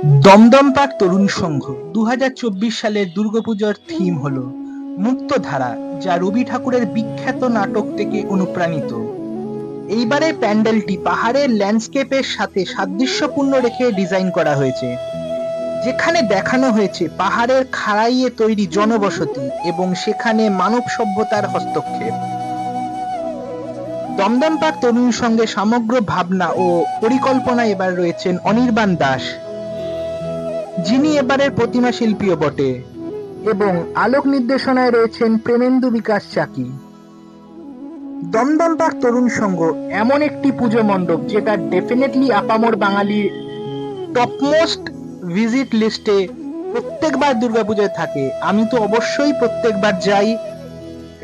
Dumdum park তরুণ সংঘ 2024 সালের দুর্গাপূজার theme হলো মুক্তধারা, যা রবি ঠাকুরের বিখ্যাত নাটক থেকে অনুপ্রাণিত। এইবারের প্যান্ডেলটি পাহাড়ের ল্যান্ডস্কেপের সাথে সাদৃশ্যপূর্ণ রেখে ডিজাইন করা হয়েছে, যেখানে দেখানো হয়েছে পাহাড়ের খাড়াইয়ে তৈরি জনবসতি এবং সেখানে মানব সভ্যতার হস্তক্ষেপ। দমদম পার্ক তরুণ সংঘে সমগ্র ভাবনা ও পরিকল্পনায় এবার রয়েছেন অনির্বাণ দাস, যিনি এবারের প্রতিমা শিল্পীও বটে, এবং আলোক নির্দেশনায় রয়েছেন প্রেমেন্দু বিকাশ চাকি। দমদম পার্ক তরুণ সংঘ এমন একটি পুজো মণ্ডপ যেটা ডেফিনেটলি আপামর বাঙালির টপমোস্ট ভিজিট লিস্টে প্রত্যেকবার দুর্গাপূজায় থাকে। আমি তো অবশ্যই প্রত্যেকবার যাই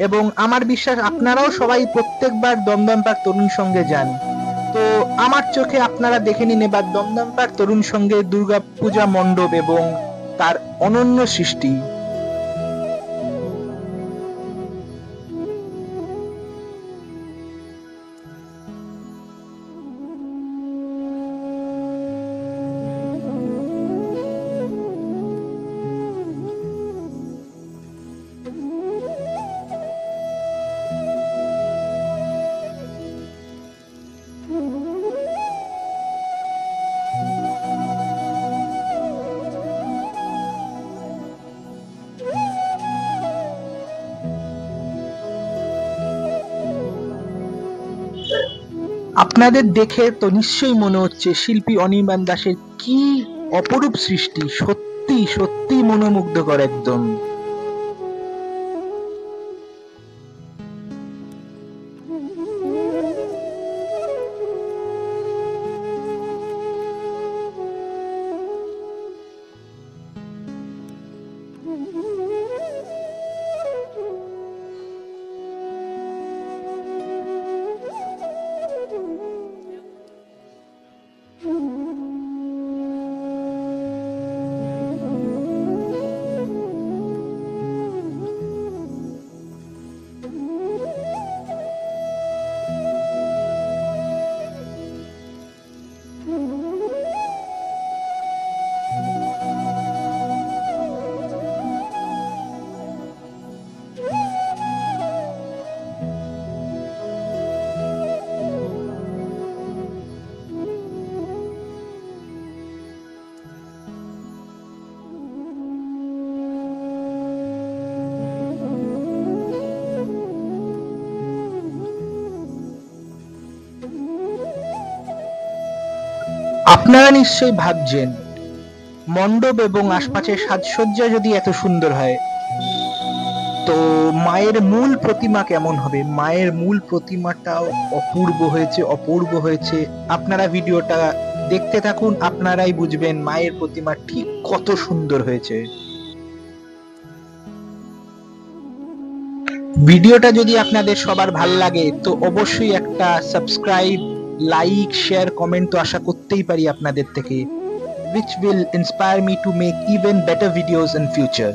এবং আমার বিশ্বাস আপনারাও সবাই প্রত্যেকবার দমদম পার্ক তরুণ সংঘে যান। তো আমার চোখে আপনারা দেখে নিন এবার দমদম পার্ক তরুণ সংঘের দুর্গাপূজা মণ্ডপ এবং তার অনন্য সৃষ্টি। আপনাদের দেখে তো নিশ্চয়ই মনে হচ্ছে শিল্পী অনির্বাণ দাসের কি অপরূপ সৃষ্টি, সত্যি সত্যি মনোমুগ্ধকর একদম। আপনারা নিশ্চয়ই ভাবছেন মণ্ডপ এবং আশপাশের সাজসজ্জা যদি এত সুন্দর হয়, তো মায়ের মূল প্রতিমা কেমন হবে? মায়ের মূল প্রতিমাটাও অপূর্ব হয়েছে, অপূর্ব হয়েছে। আপনারা ভিডিওটা দেখতে থাকুন, আপনারাই বুঝবেন মায়ের প্রতিমা ঠিক কত সুন্দর হয়েছে। ভিডিওটা যদি আপনাদের সবার ভালো লাগে তো অবশ্যই একটা সাবস্ক্রাইব, লাইক, শেয়ার, কমেন্ট তো আশা করতেই পারি আপনাদের থেকে, which will inspire me to make even better videos in future.